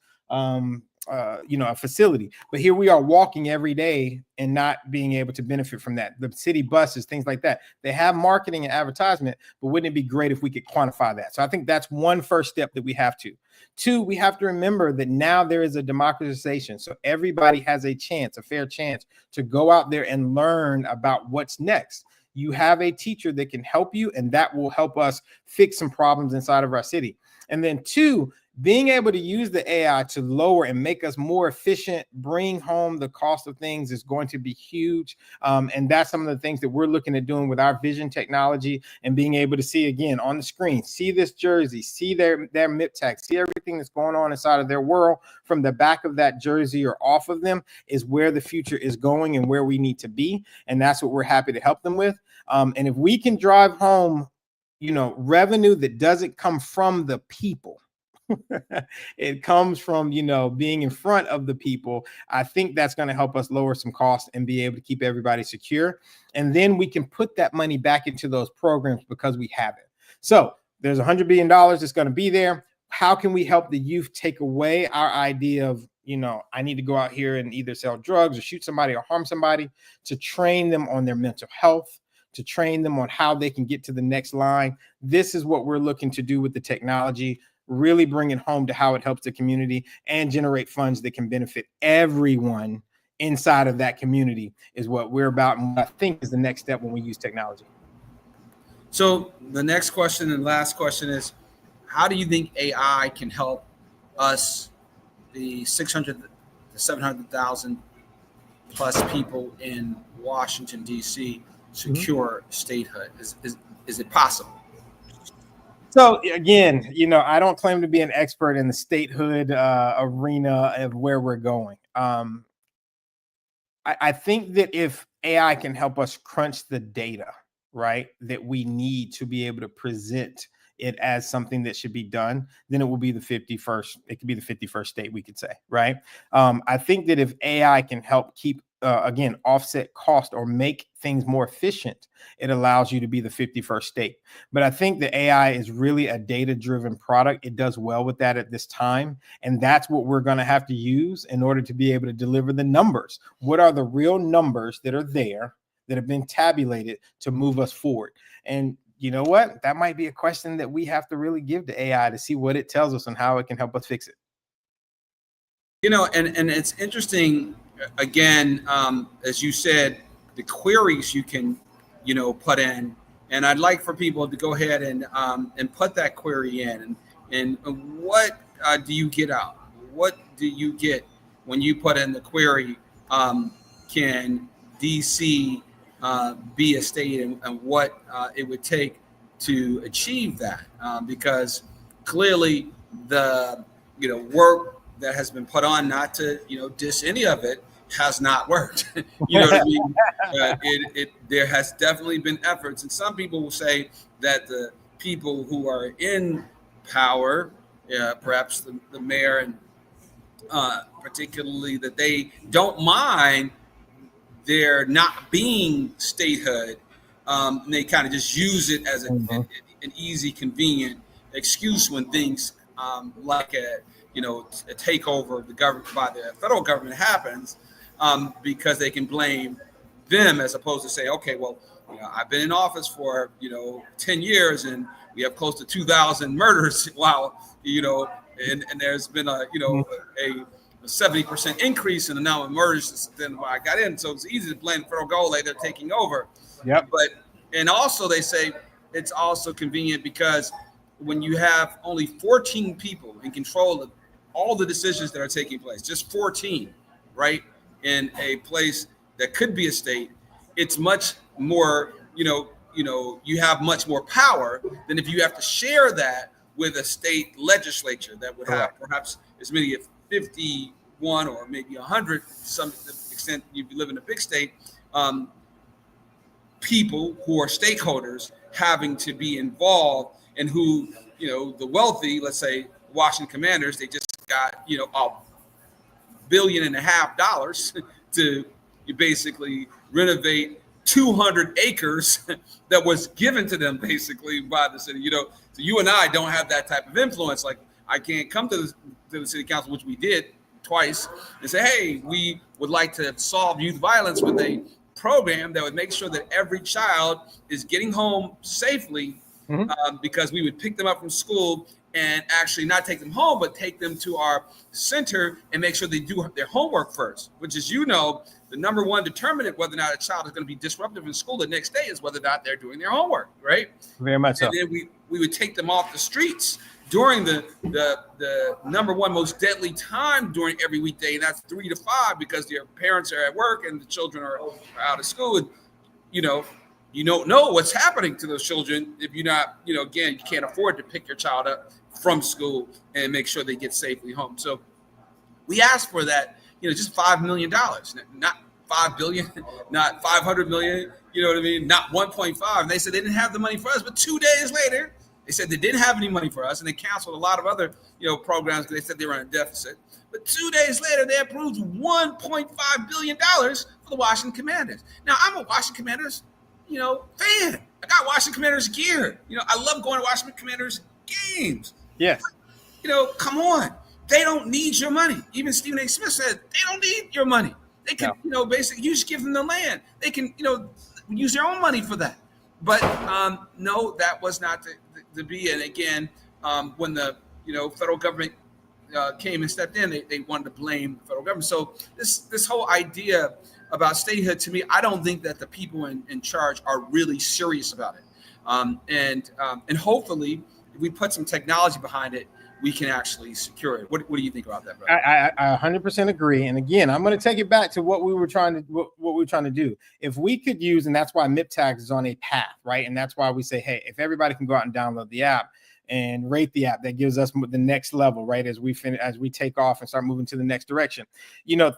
you know, a facility, but here we are walking every day and not being able to benefit from that. The city buses, things like that, they have marketing and advertisement, but wouldn't it be great if we could quantify that? So I think that's one first step that we have to. Two, we have to remember that now there is a democratization. So everybody has a chance, a fair chance to go out there and learn about what's next. You have a teacher that can help you, and that will help us fix some problems inside of our city. And then two, being able to use the AI to lower and make us more efficient, bring home the cost of things is going to be huge. And that's some of the things that we're looking at doing with our vision technology, and being able to see again on the screen, see this jersey, see their MipTag, see everything that's going on inside of their world from the back of that jersey or off of them is where the future is going and where we need to be. And that's what we're happy to help them with. And if we can drive home, you know, revenue that doesn't come from the people, it comes from, you know, being in front of the people, I think that's going to help us lower some costs and be able to keep everybody secure. And then we can put that money back into those programs because we have it. So there's $100 billion that's going to be there. How can we help the youth take away our idea of, you know, I need to go out here and either sell drugs or shoot somebody or harm somebody, to train them on their mental health, to train them on how they can get to the next line? This is what we're looking to do with the technology. Really bring it home to how it helps the community and generate funds that can benefit everyone inside of that community is what we're about, and what I think is the next step when we use technology. So the next question and last question is, how do you think AI can help us, the 600 to 700,000 plus people in Washington, D.C., secure statehood? Is it possible? So again, you know, I don't claim to be an expert in the statehood arena of where we're going. I think that if AI can help us crunch the data, right, that we need to be able to present it as something that should be done, then it will be the 51st. It could be the 51st state, we could say, right? I think that if AI can help keep, again, offset cost or make things more efficient, it allows you to be the 51st state. But I think the AI is really a data-driven product. It does well with that at this time. And that's what we're going to have to use in order to be able to deliver the numbers. What are the real numbers that are there that have been tabulated to move us forward? And you know what? That might be a question that we have to really give to AI to see what it tells us and how it can help us fix it. You know, and it's interesting, again, as you said, the queries you can, you know, put in. And I'd like for people to go ahead and put that query in. And what do you get out? What do you get when you put in the query? Can DC be a state, and what it would take to achieve that? Because clearly the work that has been put on, not to diss any of it, has not worked. You know what I mean? There has definitely been efforts, and some people will say that the people who are in power, perhaps the mayor, and particularly, that they don't mind there not being statehood. And they kind of just use it as an easy, convenient excuse when things like a takeover of the government by the federal government happens, because they can blame them as opposed to say, okay, well, I've been in office for 10 years and we have close to 2,000 murders. Wow, and there's been a 70% increase in the number of murders than when I got in. So it's easy to blame the federal government. They're taking over. Yep. And also they say it's also convenient because when you have only 14 people in control of all the decisions that are taking place, just 14, right, in a place that could be a state, it's much more, you have much more power than if you have to share that with a state legislature that would have perhaps as many as 51 or maybe 100, to some extent, if you live in a big state, people who are stakeholders having to be involved, and who, the wealthy, let's say Washington Commanders, they just got, $1.5 billion to basically renovate 200 acres that was given to them basically by the city. So you and I don't have that type of influence. Like, I can't come to the city council, which we did twice, and say, hey, we would like to solve youth violence with a program that would make sure that every child is getting home safely, because we would pick them up from school and actually not take them home, but take them to our center and make sure they do their homework first, which is, the number one determinant whether or not a child is going to be disruptive in school the next day is whether or not they're doing their homework, right? Very much so. And then we would take them off the streets during the number one most deadly time during every weekday, and that's 3 to 5, because their parents are at work and the children are out of school. And you don't know what's happening to those children if you're not, again, you can't afford to pick your child up from school and make sure they get safely home. So we asked for that, just $5 million, not $5 billion, not $500 million, you know what I mean? Not 1.5. And they said they didn't have the money for us, but 2 days later, they said they didn't have any money for us, and they canceled a lot of other, programs because they said they were in a deficit. But 2 days later, they approved $1.5 billion for the Washington Commanders. Now, I'm a Washington Commanders, fan. I got Washington Commanders gear. I love going to Washington Commanders games. Yes. Come on. They don't need your money. Even Stephen A. Smith said they don't need your money. They can, basically, you just give them the land. They can, use their own money for that. But no, that was not to be. And again, when the federal government came and stepped in, they wanted to blame the federal government. So this whole idea about statehood, to me, I don't think that the people in charge are really serious about it. And hopefully, if we put some technology behind it, we can actually secure it. What do you think about that, brother? I 100% agree. And again, I'm going to take it back to what we were trying to do. If we could use, and that's why MipTags is on a path, right? And that's why we say, hey, if everybody can go out and download the app, and rate the app. That gives us the next level, right? As we take off and start moving to the next direction.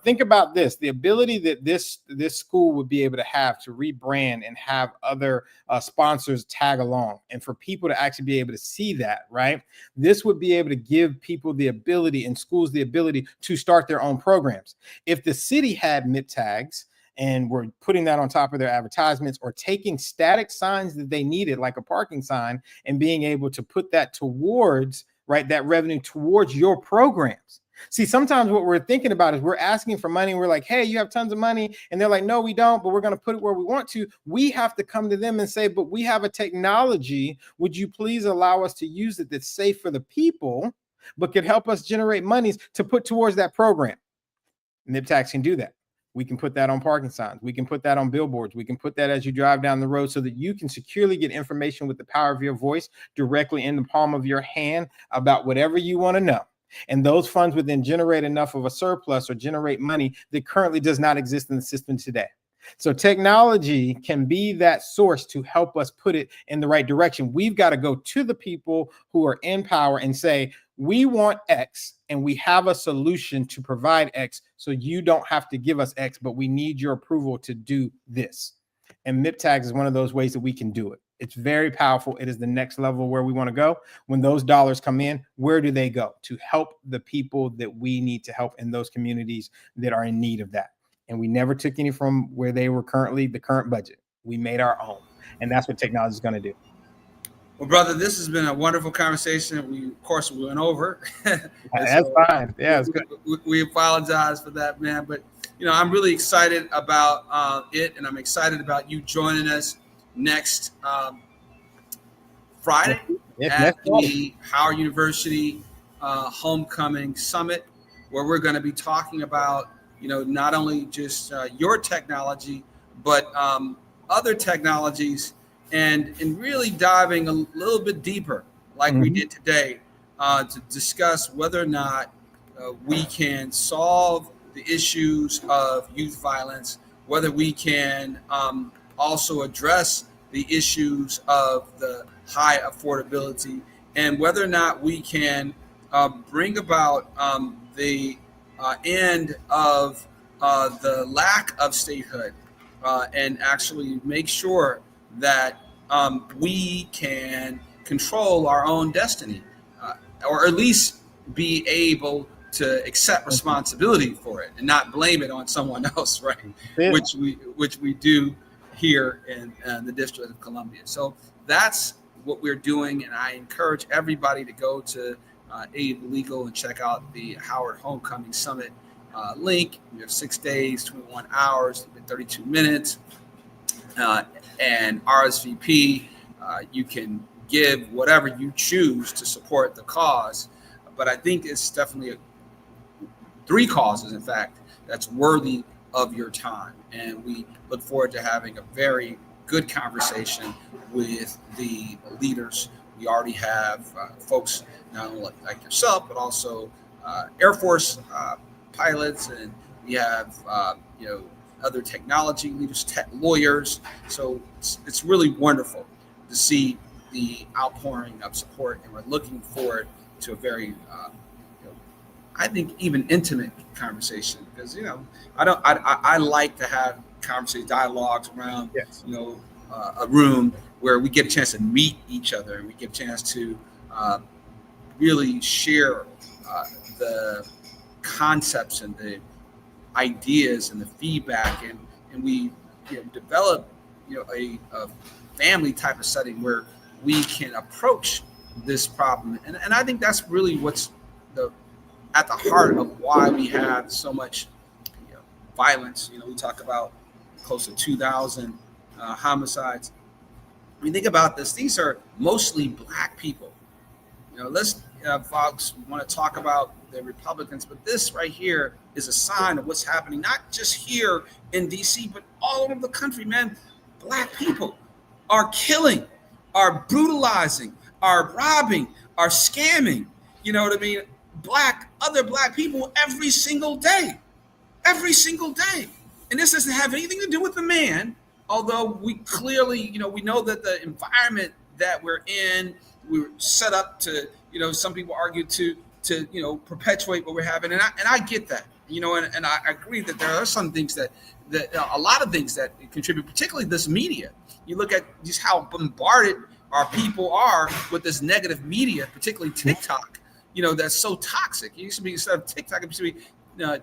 Think about this, the ability that this school would be able to have to rebrand and have other sponsors tag along, and for people to actually be able to see that, right? This would be able to give people the ability, and schools the ability, to start their own programs. If the city had MipTags and we're putting that on top of their advertisements, or taking static signs that they needed, like a parking sign, and being able to put that towards, right, that revenue towards your programs. See, sometimes what we're thinking about is we're asking for money. And we're like, hey, you have tons of money. And they're like, no, we don't, but we're going to put it where we want to. We have to come to them and say, but we have a technology. Would you please allow us to use it that's safe for the people, but could help us generate monies to put towards that program? MipTags can do that. We can put that on parking signs. We can put that on billboards. We can put that as you drive down the road, so that you can securely get information with the power of your voice directly in the palm of your hand about whatever you want to know. And those funds would then generate enough of a surplus, or generate money that currently does not exist in the system today. So technology can be that source to help us put it in the right direction. We've got to go to the people who are in power and say, we want X, and we have a solution to provide X, so you don't have to give us X, but we need your approval to do this. And MipTags is one of those ways that we can do it. It's very powerful. It is the next level where we want to go. When those dollars come in, where do they go? To help the people that we need to help in those communities that are in need of that. And we never took any from where they were currently, the current budget. We made our own. And that's what technology is going to do. Well, brother, this has been a wonderful conversation. We, of course, went over. That's fine. Yeah, it's good. We apologize for that, man. But, I'm really excited about it, and I'm excited about you joining us next Friday at the Howard University Homecoming Summit, where we're going to be talking about, not only just your technology, but other technologies, and really diving a little bit deeper, like we did today, to discuss whether or not we can solve the issues of youth violence, whether we can also address the issues of the high affordability, and whether or not we can bring about the end of the lack of statehood, and actually make sure that we can control our own destiny, or at least be able to accept responsibility for it and not blame it on someone else, right? Yeah. Which we do here in the District of Columbia. So that's what we're doing, and I encourage everybody to go to Abe Legal and check out the Howard Homecoming Summit link. We have 6 days, 21 hours, 32 minutes, and RSVP. You can give whatever you choose to support the cause, but I think it's definitely 3 causes, in fact, that's worthy of your time. And we look forward to having a very good conversation with the leaders. We already have folks not only like yourself, but also Air Force pilots, and we have other technology leaders, lawyers. So it's really wonderful to see the outpouring of support, and we're looking forward to a very I think even intimate conversation, because I like to have conversations, dialogues around a room where we get a chance to meet each other, and we get a chance to really share the concepts and the ideas and the feedback, and we develop a family type of setting where we can approach this problem, and I think that's really what's at the heart of why we have so much violence. We talk about close to 2,000 homicides. When you think about this, these are mostly Black people. Let's folks want to talk about the Republicans, but this right here is a sign of what's happening, not just here in DC, but all over the country, man. Black people are killing, are brutalizing, are robbing, are scamming. You know what I mean? Other Black people every single day. And this doesn't have anything to do with the man, although we clearly, we know that the environment that we're in, we're set up to, some people argue to perpetuate what we're having, and I get that, and I agree that there are some things that a lot of things that contribute, particularly this media. You look at just how bombarded our people are with this negative media, particularly TikTok. That's so toxic. It used to be, instead of TikTok, it used to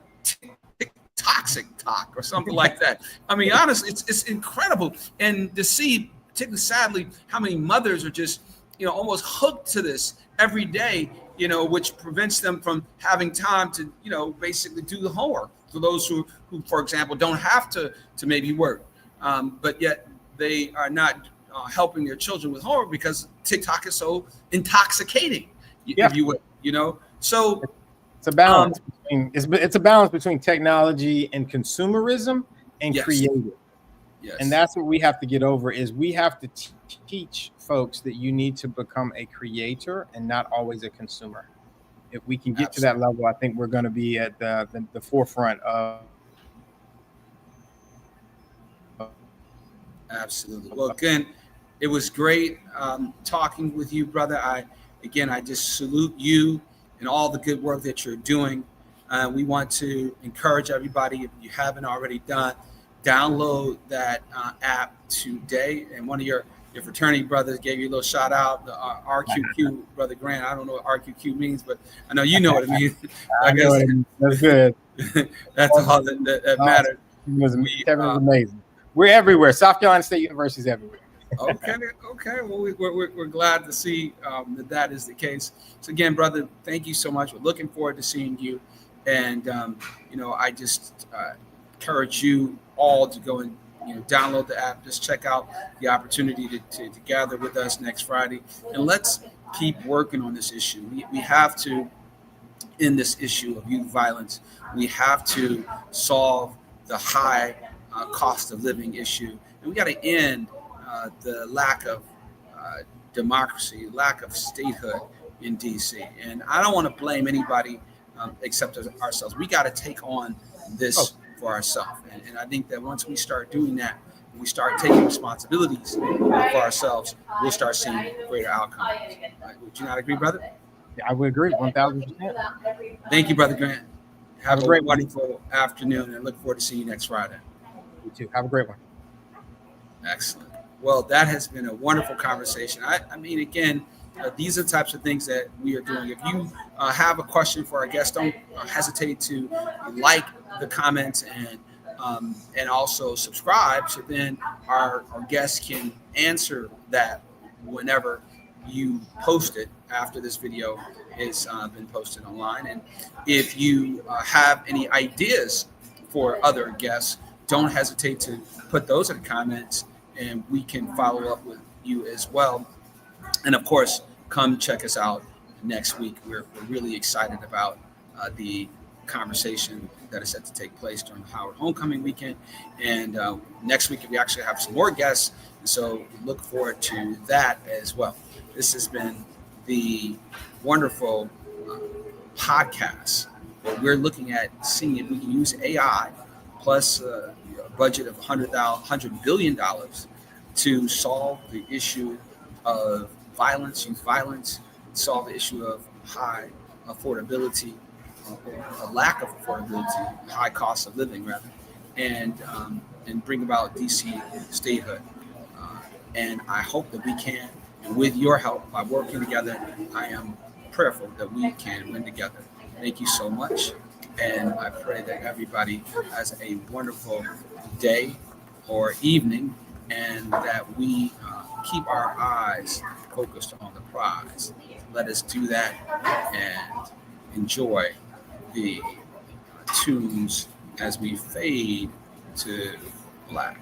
be toxic talk or something like that. I mean, honestly, it's incredible, and to see, particularly sadly, how many mothers are just almost hooked to this every day, which prevents them from having time to basically do the homework. For those who for example, don't have to maybe work, but yet they are not helping their children with homework because TikTok is so intoxicating, if you will. So it's a balance between it's a balance between technology and consumerism and creative. Yes. And that's what we have to get over, is we have to teach folks that you need to become a creator and not always a consumer. If we can get to that level, I think we're going to be at the forefront of. Absolutely. Well, again, it was great talking with you, brother. I just salute you and all the good work that you're doing. We want to encourage everybody, if you haven't already done, download that app today. And one of your fraternity brothers gave you a little shout out, the RQQ, Brother Grant. I don't know what RQQ means, but I know you know what it means. I guess know what it means. That's good. That's all that matters. Kevin was amazing. We're everywhere. South Carolina State University is everywhere. Okay. Well, we're glad to see that is the case. So again, brother, thank you so much. We're looking forward to seeing you. And, I just encourage you all to go and, download the app. Just check out the opportunity to gather with us next Friday. And let's keep working on this issue. We have to, in this issue of youth violence, we have to solve the high cost of living issue. And we got to end the lack of democracy, lack of statehood in DC. And I don't want to blame anybody except ourselves. We got to take on this for ourselves. And I think that once we start doing that, when we start taking responsibilities for ourselves, we'll start seeing greater outcomes. Right? Would you not agree, brother? Yeah, I would agree, 1,000%. Thank you, Brother Grant. Have a great, wonderful afternoon, and look forward to seeing you next Friday. You too. Have a great one. Excellent. Well, that has been a wonderful conversation. I mean, again, these are the types of things that we are doing. If you have a question for our guests, don't hesitate to like the comments and also subscribe, so then our guests can answer that whenever you post it after this video has been posted online. And if you have any ideas for other guests, don't hesitate to put those in the comments, and we can follow up with you as well. And of course, come check us out next week. We're really excited about the conversation that is set to take place during Howard Homecoming weekend. And next week, we actually have some more guests. And so look forward to that as well. This has been the wonderful podcast where we're looking at seeing if we can use AI plus a budget of $100 billion to solve the issue of violence, youth violence, solve the issue of high affordability, a lack of affordability, high cost of living rather, and bring about DC statehood. And I hope that we can, and with your help, by working together, I am prayerful that we can win together. Thank you so much. And I pray that everybody has a wonderful day or evening, and that we keep our eyes focused on the prize. Let us do that and enjoy the tunes as we fade to black.